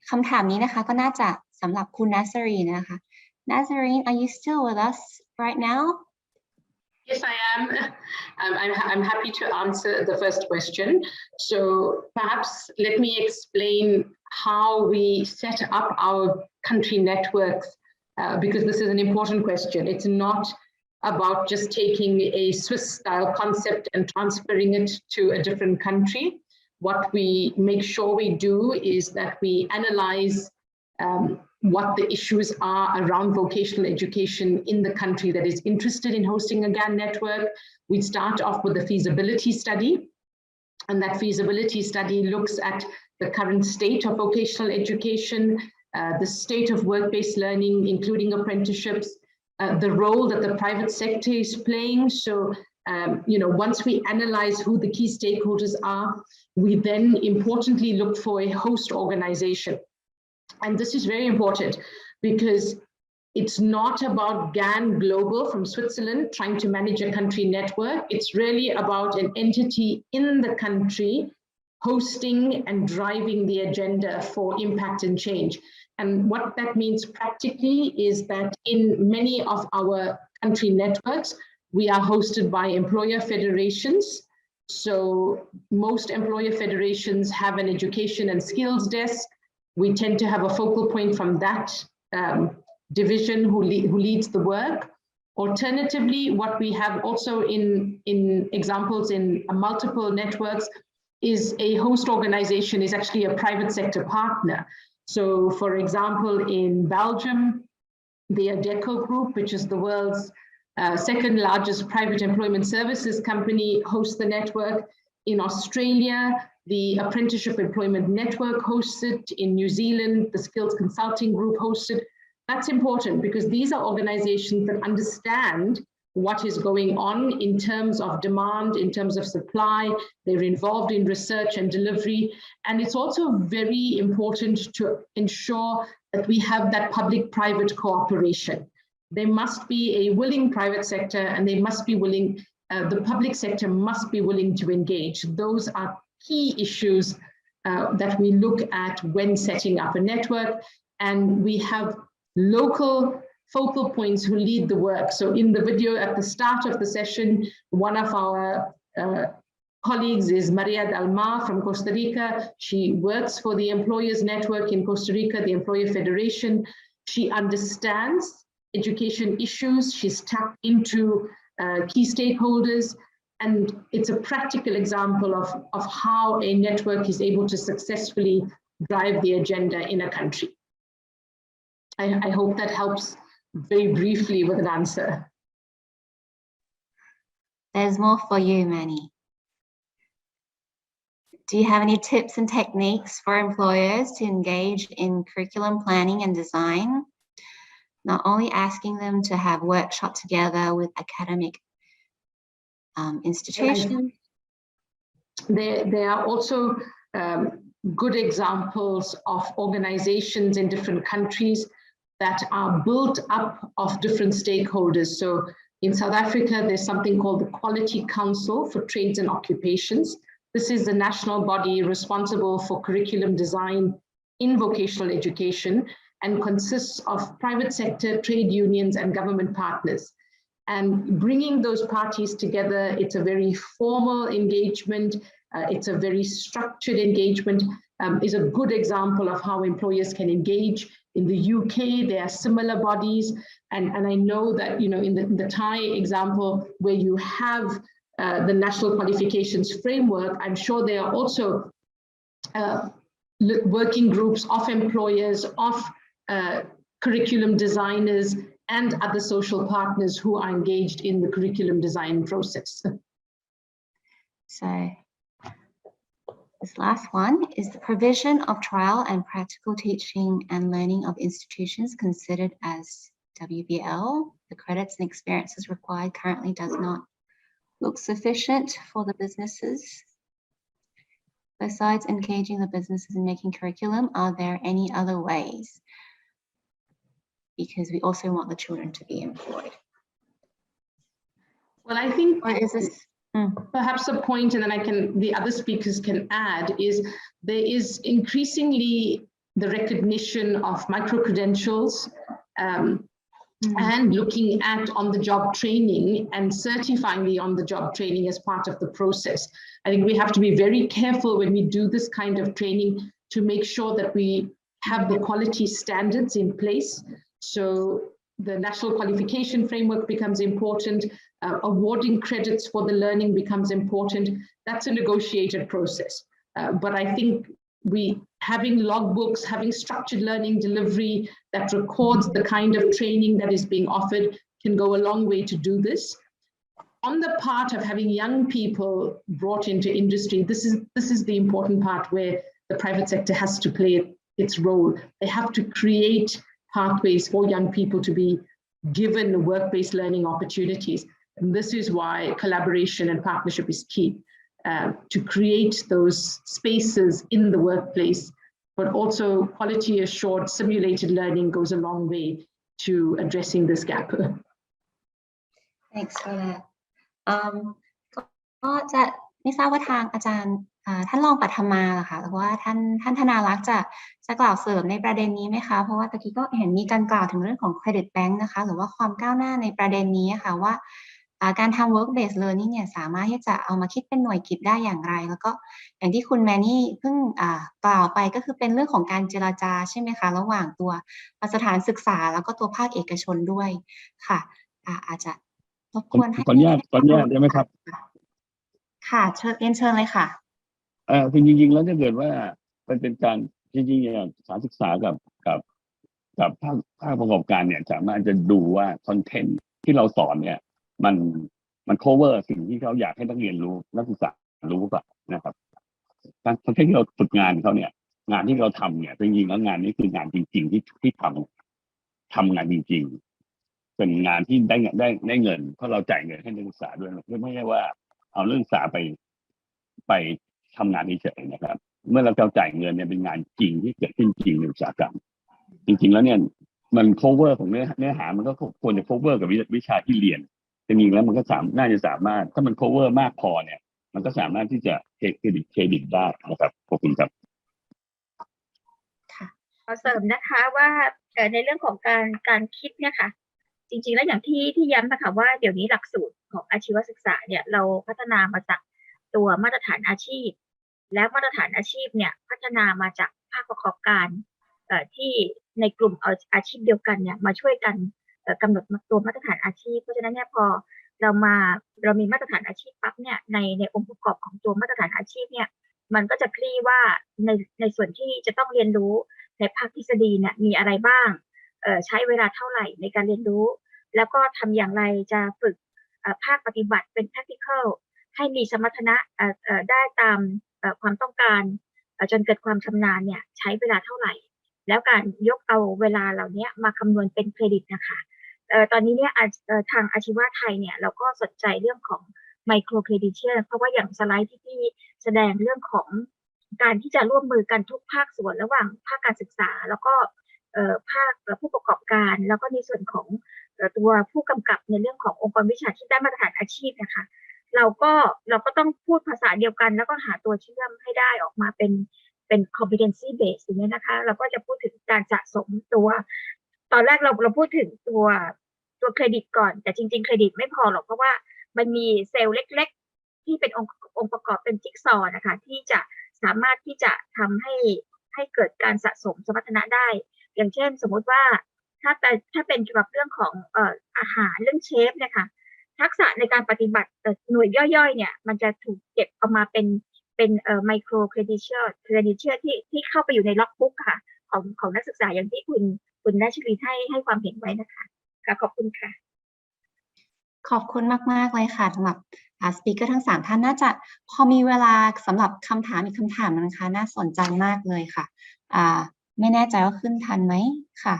คำถามนี้นะคะก็น่าจะสำหรับคุณ Nazrene นะคะ Nazrene, are you still with us right now? Yes, I am. I'm happy to answer the first question. So perhaps let me explain how we set up our country networks, because this is an important question. It's not about just taking a Swiss-style concept and transferring it to a different country. What we make sure we do is that we analyze what the issues are around vocational education in the country that is interested in hosting a GAN network. We start off with a feasibility study, and that feasibility study looks at the current state of vocational education, the state of work-based learning, including apprenticeships, the role that the private sector is playing. So, once we analyze who the key stakeholders are, we then importantly look for a host organization. And this is very important because it's not about GAN Global from Switzerland trying to manage a country network. It's really about an entity in the country hosting and driving the agenda for impact and change. And what that means practically is that in many of our country networks, we are hosted by employer federations. So most employer federations have an education and skills desk. We tend to have a focal point from that division who leads the work. Alternatively, what we have also in examples in multiple networks is a host organization is actually a private sector partner. So for example, in Belgium, the Advocacy group, which is the world's second largest private employment services company, hosts the network. In Australia, the Apprenticeship Employment Network hosts it. In New Zealand, the Skills Consulting Group hosts it. That's important because these are organizations that understand what is going on in terms of demand, in terms of supply. They're involved in research and delivery. And it's also very important to ensure that we have that public-private cooperation. There must be a willing private sector, and they must be willing, the public sector must be willing to engage. Those are key issues that we look at when setting up a network, and we have local focal points who lead the work. So in the video at the start of the session, one of our colleagues is Maria Dalmar from Costa Rica. She works for the Employers Network in Costa Rica, the Employer Federation. She understands education issues. She's tapped into key stakeholders. And it's a practical example of how a network is able to successfully drive the agenda in a country. I hope that helps very briefly with an answer. There's more for you, Mannie. Do you have any tips and techniques for employers to engage in curriculum planning and design? Not only asking them to have workshops together with academic institutions. There are also good examples of organizations in different countries that are built up of different stakeholders. So in South Africa, there's something called the Quality Council for Trades and Occupations. This is the national body responsible for curriculum design in vocational education and consists of private sector, trade unions, and government partners. And bringing those parties together, it's a very formal engagement, it's a very structured engagement, is a good example of how employers can engage. In the UK, there are similar bodies, and I know that, in the Thai example, where you have the National Qualifications Framework, I'm sure there are also working groups of employers, of curriculum designers, and other social partners who are engaged in the curriculum design process. So this last one is the provision of trial and practical teaching and learning of institutions considered as WBL. The credits and experiences required currently does not look sufficient for the businesses. Besides engaging the businesses in making curriculum, are there any other ways? Because we also want the children to be employed. Well, I think, or is this Perhaps a point, and then the other speakers can add, is there is increasingly the recognition of micro-credentials and looking at on-the-job training and certifying the on-the-job training as part of the process. I think we have to be very careful when we do this kind of training to make sure that we have the quality standards in place. So the national qualification framework becomes important, awarding credits for the learning becomes important. That's a negotiated process. But I think having logbooks, having structured learning delivery that records the kind of training that is being offered can go a long way to do this. On the part of having young people brought into industry, this is the important part where the private sector has to play its role. They have to create pathways for young people to be given work-based learning opportunities. And this is why collaboration and partnership is key, to create those spaces in the workplace, but also quality assured simulated learning goes a long way to addressing this gap. Thanks for that. ก็จะไม่ทราบว่าทางอาจารย์ท่านรองปัทมาล่ะค่ะหรือว่าท่านธนารักษ์จะกล่าวเสริมในประเด็นนี้ไหมคะเพราะว่าตะกี้ก็เห็นมีการกล่าวถึงเรื่องของ credit bank นะคะหรือว่าความก้าวหน้าในประเด็นนี้ค่ะว่าการทำ work based learning เนี่ยสามารถที่จะเอามาคิดเป็นหน่วยกิจได้อย่างไรแล้วก็อย่างที่คุณแมนนี่เพิ่งกล่าวไปก็คือเป็นเรื่องของการเจรจาใช่ไหมคะระหว่างตัวสถานศึกษาแล้วก็ตัวภาคเอกชนด้วยค่ะอาจจะรบกวนให้ขออนุญาตได้ไหมครับค่ะเชิญเลยค่ะจริงๆแล้วถ้าเกิดว่ามันเป็นการจริงๆสถานศึกษากับภาคประกอบการเนี่ยสามารถจะดูว่าคอนเทนต์ที่เราสอนเนี่ยมัน cover สิ่งที่เขาอยากให้นักเรียนรู้นักศึกษารู้ป่ะนะครับคอนเทนต์ที่เราฝึกงานเขาเนี่ยงานที่เราทำเนี่ยจริงๆแล้วงานนี้คืองานจริงๆที่ทำงานจริงๆเป็นงานที่ได้เงินเพราะเราจ่ายเงินให้นักศึกษาด้วยไม่ใช่ว่าเอานักศึกษาไปทำงานเฉยๆนะครับเมื่อเราจ่ายเงินเนี่ยเป็นงานจริงที่เกิดขึ้นจริงในอุตสาหกรรมจริงๆแล้วเนี่ยมัน cover ของเนื้อหามันก็ควรจะ cover กับวิชาที่เรียนจริงๆแล้วมันก็น่าจะสามารถถ้ามัน cover มากพอเนี่ยมันก็สามารถที่จะเครดิตได้นะครับขอบคุณครับค่ะขอเสริมนะคะว่าในเรื่องของการคิดเนี่ยค่ะจริงๆแล้วอย่างที่ย้ำนะคะว่าเดี๋ยวนี้หลักสูตรของอาชีวศึกษาเนี่ยเราพัฒนามาจากตัวมาตรฐานอาชีพและมาตรฐานอาชีพเนี่ยพัฒนามาจากภาคประกอบการที่ในกลุ่มอาชีพเดียวกันเนี่ยมาช่วยกันกำหนดตัวมาตรฐานอาชีพเพราะฉะนั้นเนี่ยพอเรามีมาตรฐานอาชีพปั๊บเนี่ยในองค์ประกอบของตัวมาตรฐานอาชีพเนี่ยมันก็จะคลี่ว่าในส่วนที่จะต้องเรียนรู้ในภาคทฤษฎีเนี่ยมีอะไรบ้างใช้เวลาเท่าไหร่ในการเรียนรู้แล้วก็ทำอย่างไรจะฝึกภาคปฏิบัติเป็น practical ให้มีสมรรถนะได้ตามความต้องการจนเกิดความชำนาญเนี่ยใช้เวลาเท่าไหร่แล้วการยกเอาเวลาเหล่านี้มาคำนวณเป็นเครดิตนะคะตอนนี้เนี่ยทางอาชีวะไทยเนี่ยเราก็สนใจเรื่องของไมโครเครดิตเชียร์เพราะว่าอย่างสไลด์ที่แสดงเรื่องของการที่จะร่วมมือกันทุกภาคส่วนระหว่างภาคการศึกษาแล้วก็ภาคผู้ประกอบการแล้วก็ในส่วนของตัวผู้กำกับในเรื่องขององค์กรวิชาชีพด้านมาตรฐานอาชีพนะคะเราก็ต้องพูดภาษาเดียวกันแล้วก็หาตัวเชื่อมให้ได้ออกมาเป็น competency base อย่างนี้นะคะเราก็จะพูดถึงการสะสมตัวตอนแรกเราพูดถึงตัวเครดิตก่อนแต่จริงๆเครดิตไม่พอหรอกเพราะว่ามันมีเซลล์เล็กๆที่เป็นองค์ประกอบเป็นจิ๊กซอว์นะคะที่จะสามารถที่จะทำให้เกิดการสะสมสมรรถนะได้อย่างเช่นสมมุติว่าถ้าเป็นเกี่ยวกับเรื่องของอาหารเรื่องเชฟนะคะทักษะในการปฏิบัติหน่วยย่อยๆเนี่ยมันจะถูกเก็บเอามาเป็นไมโครเครดิตเชียร์ที่เข้าไปอยู่ในล็อกบุ๊กค่ะของนักศึกษาอย่างที่คุณนัชรีให้ความเห็นไว้นะคะค่ะขอบคุณค่ะขอบคุณมากๆเลยค่ะสำหรับสปีกเกอร์ทั้ง3ท่านน่าจะพอมีเวลาสำหรับคำถามอีกคำถามนะคะน่าสนใจมากเลยค่ะไม่แน่ใจว่าขึ้นทันไหมค่ะ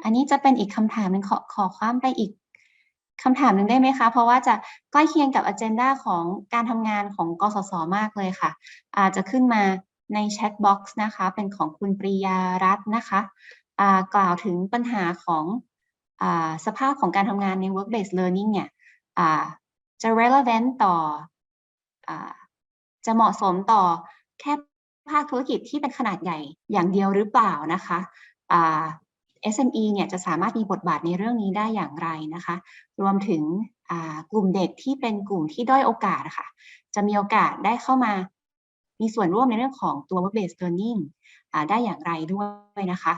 อันนี้จะเป็นอีกคำถามหนึ่งขอข้ามไปอีกคำถามหนึ่งได้ไหมคะเพราะว่าจะใกล้เคียงกับ agenda ของการทำงานของกสศมากเลยค่ะจะขึ้นมาในแชทบ็อกซ์นะคะเป็นของคุณปริยารัตน์นะคะ กล่าวถึงปัญหาของสภาพของการทำงานใน work based learning เนี่ยจะ relevant ต่อจะเหมาะสมต่อแค่ภาคธุรกิจที่เป็นขนาดใหญ่อย่างเดียวหรือเปล่านะคะSME เนี่ยจะสามารถมีบทบาทในเรื่องนี้ได้อย่างไรนะคะรวมถึงกลุ่มเด็กที่เป็นกลุ่มที่ด้อยโอกาสค่ะจะมีโอกาสได้เข้ามามีส่วนร่วมในเรื่องของตัว work based learning ได้อย่างไรด้วยนะคะ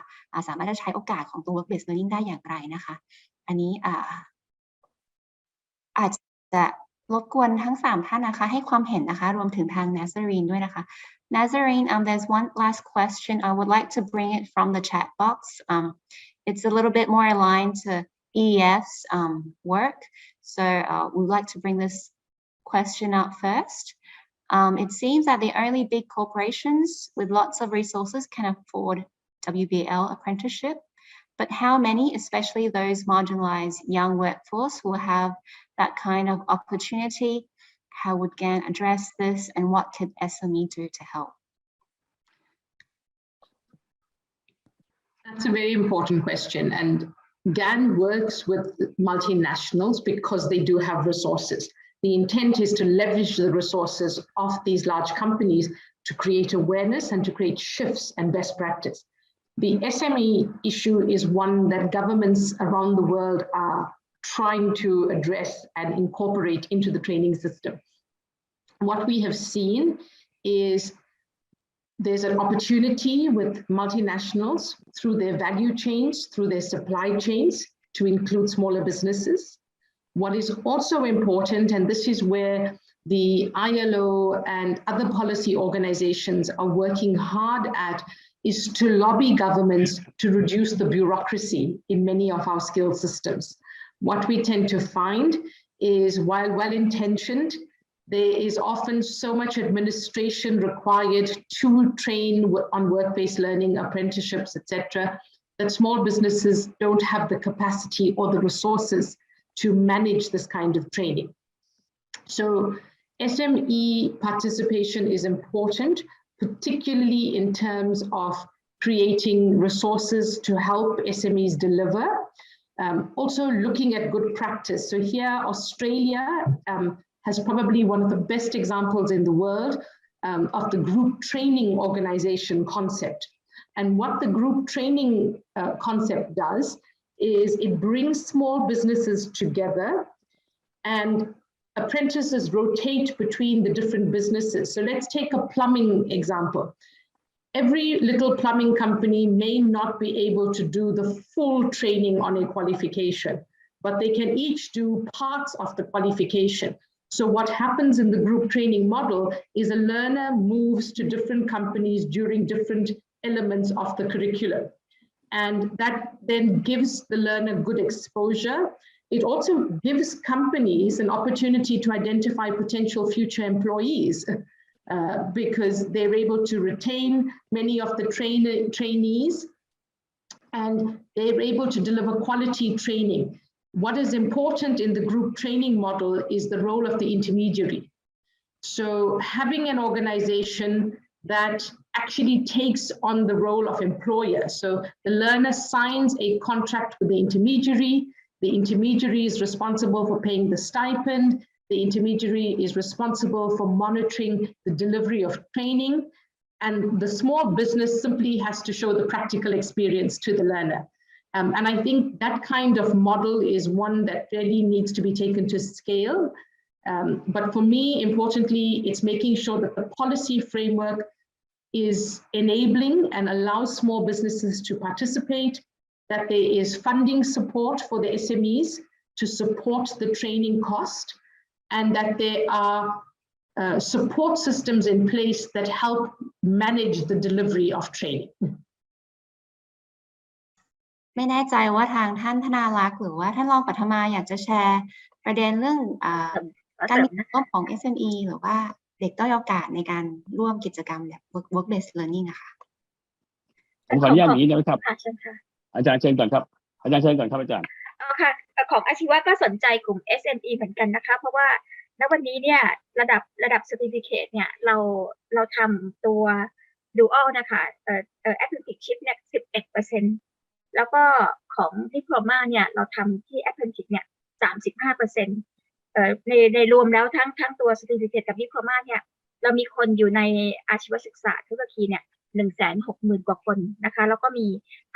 สามารถจะใช้โอกาสของตัว work based learning ได้อย่างไรนะคะอันนี้อาจจะรบกวนทั้ง3ท่านนะคะให้ความเห็นนะคะรวมถึงทาง Nazrene ด้วยนะคะ Nazrene, there's one last question. I would like to bring it from the chat box. It's a little bit more aligned to EEF's work. So we'd like to bring this question up first. It seems that the only big corporations with lots of resources can afford WBL apprenticeship. But how many, especially those marginalized young workforce, will have that kind of opportunity? How would GAN address this, and what could SME do to help? That's a very important question, and GAN works with multinationals because they do have resources. The intent is to leverage the resources of these large companies to create awareness and to create shifts and best practice. The SME issue is one that governments around the world are trying to address and incorporate into the training system. What we have seen is there's an opportunity with multinationals through their value chains, through their supply chains, to include smaller businesses. What is also important, and this is where the ILO and other policy organizations are working hard at, is to lobby governments to reduce the bureaucracy in many of our skills systems. What we tend to find is, while well-intentioned, there is often so much administration required to train on work-based learning, apprenticeships, etc., that small businesses don't have the capacity or the resources to manage this kind of training. So SME participation is important, particularly in terms of creating resources to help SMEs deliver. Also looking at good practice. So here, Australia has probably one of the best examples in the world of the group training organization concept. And what the group training concept does is it brings small businesses together, and apprentices rotate between the different businesses. So let's take a plumbing example. Every little plumbing company may not be able to do the full training on a qualification, but they can each do parts of the qualification. So what happens in the group training model is a learner moves to different companies during different elements of the curriculum. And that then gives the learner good exposure. It also gives companies an opportunity to identify potential future employees because they're able to retain many of the trainees, and they're able to deliver quality training. What is important in the group training model is the role of the intermediary. So having an organization that actually takes on the role of employer. So the learner signs a contract with the intermediary. The intermediary is responsible for paying the stipend. The intermediary is responsible for monitoring the delivery of training. And the small business simply has to show the practical experience to the learner. And I think that kind of model is one that really needs to be taken to scale. But for me, importantly, it's making sure that the policy framework is enabling and allows small businesses to participate, that there is funding support for the SMEs to support the training cost, and that there are support systems in place that help manage the delivery of training. ไม่แน่ใจว่าทางท่านธนารักษ์หรือว่าท่านรองปัทมาอยากจะแชร์ประเด็นเรื่องการมีส่วนร่วมของ SME หรือว่าเด็กด้อยโอกาสในการร่วมกิจกรรมแบบ work based learning นะคะผมขออนุญาตอย่างนี้นะครับอาจารย์เชิญก่อนครับอาจารย์เชิญก่อนครับอาจารย์ค่ะของอาชีวะก็สนใจกลุ่ม SME เหมือนกันนะคะเพราะว่าณวันนี้เนี่ยระดับ certificate เนี่ยเราทำตัว dual นะคะapprenticeship เนี่ย 11% แล้วก็ของดิโพลมาเนี่ยเราทำที่ Apprenticeship เนี่ย 35%ในรวมแล้วทั้งตัว Certificate กับดิโพลมาเนี่ยเรามีคนอยู่ในอาชีวศึกษาธุรกีเนี่ย 160,000 กว่าคนนะคะแล้วก็มี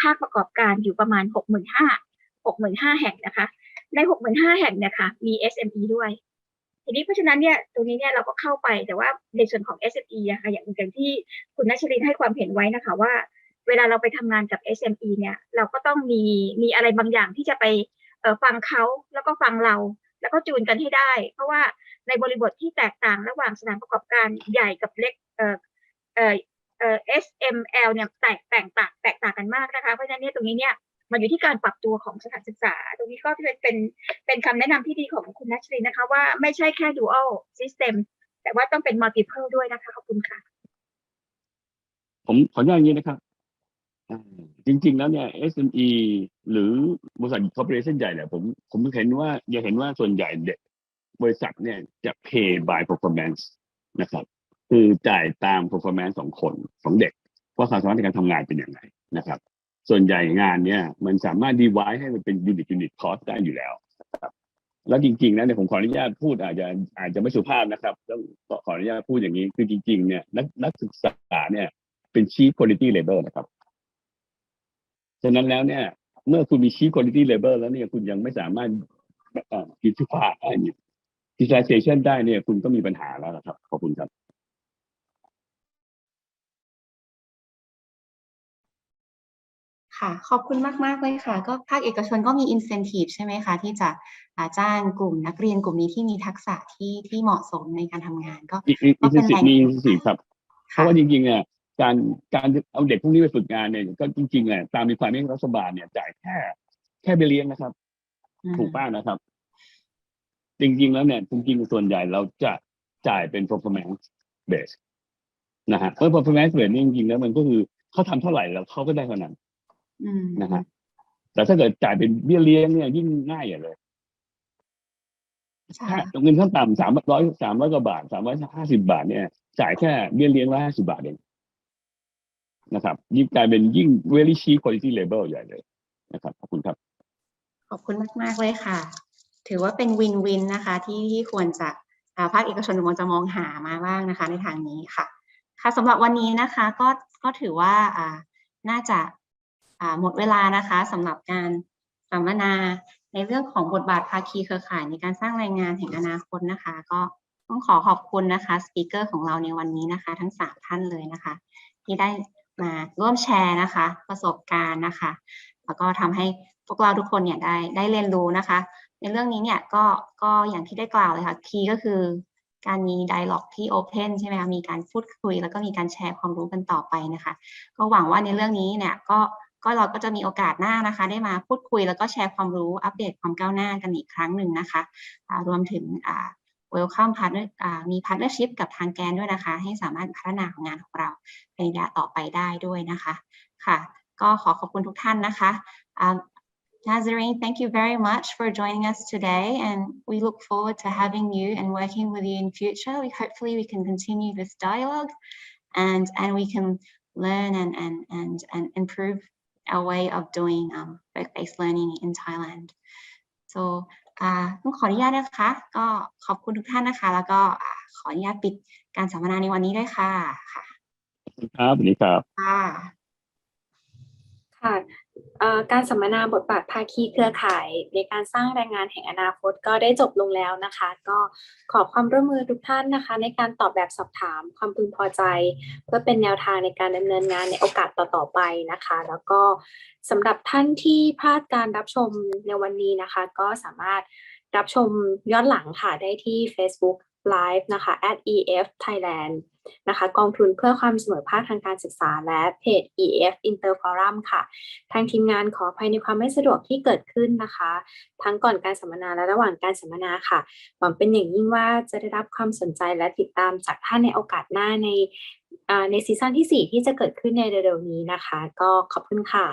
ภาคประกอบการอยู่ประมาณ 65,000 แห่งนะคะใน 65,000 แห่งเนี่ยค่ะมี SME ด้วยทีนี้เพราะฉะนั้นเนี่ยตรงนี้เนี่ยเราก็เข้าไปแต่ว่าในส่วนของ SME อะค่ะอย่างที่คุณณชรินทร์ให้ความเห็นไว้นะคะว่าเวลาเราไปทำงานกับ SME เนี่ยเราก็ต้องมีอะไรบางอย่างที่จะไปฟังเขาแล้วก็ฟังเราแล้วก็จูนกันให้ได้เพราะว่าในบริบทที่แตกต่างระหว่างสถานประกอบการใหญ่กับเล็กSML เนี่ยแตกต่างกันมากนะคะเพราะฉะนั้นเนี่ยตรงนี้เนี่ยมันอยู่ที่การปรับตัวของสถานศึกษาตรงนี้ก็เป็นคำแนะนำที่ดีของคุณณชรินทร์นะคะว่าไม่ใช่แค่ dual system แต่ว่าต้องเป็น multiple ด้วยนะคะขอบคุณค่ะผมขออนุญาตอย่างนี้นะครับจริงๆแล้วเนี่ย SME หรือบริษัท corporation ใหญ่เนี่ยผมเห็นว่าส่วนใหญ่เด็กบริษัทเนี่ยจะ pay by performance นะครับคือจ่ายตาม performance ของเด็กว่าความสามารถในการทำงานเป็นยังไงนะครับส่วนใหญ่งานเนี่ยมันสามารถ divide ให้มันเป็น unit cost ได้อยู่แล้วนะครับแล้วจริงๆแล้วเนี่ยผมขออนุญาตพูดอาจจะไม่สุภาพนะครับต้องขออนุญาตพูดอย่างนี้คือจริงๆเนี่ยนักศึกษาเนี่ยเป็น chief quality labor นะครับฉะนั้นแล้วเนี่ยเมื่อคุณมี chief quality labor แล้วเนี่ยคุณยังไม่สามารถutilization ได้เนี่ยคุณก็มีปัญหาแล้วนะครับขอบคุณครับค่ะขอบคุณมากๆเลยค่ะก็ภาคเอกชนก็มี incentive ใช่ไหมคะที่จะจ้างกลุ่มนักเรียนกลุ่มนี้ที่มีทักษะที่เหมาะสมในการทำงานก็เป็นแหล่งมี incentive ครับเพราะว่าจริงๆเนี่ยการเอาเด็กพวกนี้ไปฝึกงานเนี่ยก็จริงๆเนี่ยตามมีความรัฐบาลเนี่ยจ่ายแค่ไปเลี้ยงนะครับถูกป้านะครับจริงๆแล้วเนี่ยจริงๆส่วนใหญ่เราจะจ่ายเป็น performance base นะฮะเพราะ performance base นี่จริงๆแล้วมันก็คือเขาทำเท่าไหร่แล้วเขาก็ได้เท่านั้นนะฮะแต่ถ้าเกิดจ่ายเป็นเบี้ยเลี้ยงเนี่ยยิ่งง่ายอย่างเลยถ้าเงินขั้นต่ำ300 กว่าบาท350 บาทเนี่ยจ่ายแค่เบี้ยเลี้ยง150 บาทเองนะครับยิ่งกลายเป็นยิ่ง very cheap quality labor ใหญ่เลยนะครับขอบคุณครับขอบคุณมากๆเลยค่ะถือว่าเป็นวินวินนะคะที่ควรจะภาคเอกชนควรจะมองหามาบ้างนะคะในทางนี้ค่ะค่ะสำหรับวันนี้นะคะก็ถือว่าน่าจะหมดเวลานะคะสำหรับการสัมมนาในเรื่องของบทบาทภาคีเครือข่ายในการสร้างแรงงานแห่งอนาคตนะคะก็ต้องขอบคุณนะคะสปีกเกอร์ของเราในวันนี้นะคะทั้ง3ท่านเลยนะคะที่ได้มาร่วมแชร์นะคะประสบการณ์นะคะแล้วก็ทำให้พวกเราทุกคนเนี่ยได้เรียนรู้นะคะในเรื่องนี้เนี่ยก็อย่างที่ได้กล่าวเลยค่ะคีย์ก็คือการมี dialog ที่ open ใช่ไหมคะมีการพูดคุยแล้วก็มีการแชร์ความรู้กันต่อไปนะคะก็หวังว่าในเรื่องนี้เนี่ยก็เราก็จะมีโอกาสหน้านะคะได้มาพูดคุยแล้วก็แชร์ความรู้อัปเดตความก้าวหน้ากันอีกครั้งหนึ่งนะคะรวมถึงwelcome partner มี partnership กับทางแกนด้วยนะคะให้สามารถพัฒนางานของเราในระยะต่อไปได้ด้วยนะคะค่ะก็ขอบคุณทุกท่านนะคะ Nazrene, thank you very much for joining us today, and we look forward to having you and working with you in future. Hopefully we can continue this dialogue and we can learn and improve our way of doing work-based learning in Thailand. So ต้องขออนุญาตนะคะก็ขอบคุณทุกท่านนะคะแล้วก็ขออนุญาตปิดการสัมมนาในวันนี้ด้วยค่ะค่ะครับสวัสดีครับค่ะการสัมมนาบทบาทภาคีเครือข่ายในการสร้างแรงงานแห่งอนาคตก็ได้จบลงแล้วนะคะก็ขอความร่วมมือทุกท่านนะคะในการตอบแบบสอบถามความพึงพอใจเพื่อเป็นแนวทางในการดำเนินงานในโอกาสต่อๆไปนะคะแล้วก็สำหรับท่านที่พลาดการรับชมในวันนี้นะคะก็สามารถรับชมย้อนหลังค่ะได้ที่ Facebook Live นะคะ @EEF Thailand นะคะกองทุนเพื่อความเสมอภาคทางการศึกษาและเพจ EEF International Forum ค่ะทางทีมงานขออภัยในความไม่สะดวกที่เกิดขึ้นนะคะทั้งก่อนการสัมมนาและระหว่างการสัมมนาค่ะหวังเป็นอย่างยิ่งว่าจะได้รับความสนใจและติดตามจากท่านในโอกาสหน้าในซีซั่นที่4ที่จะเกิดขึ้นในเร็วๆนี้นะคะก็ขอบคุณค่ะ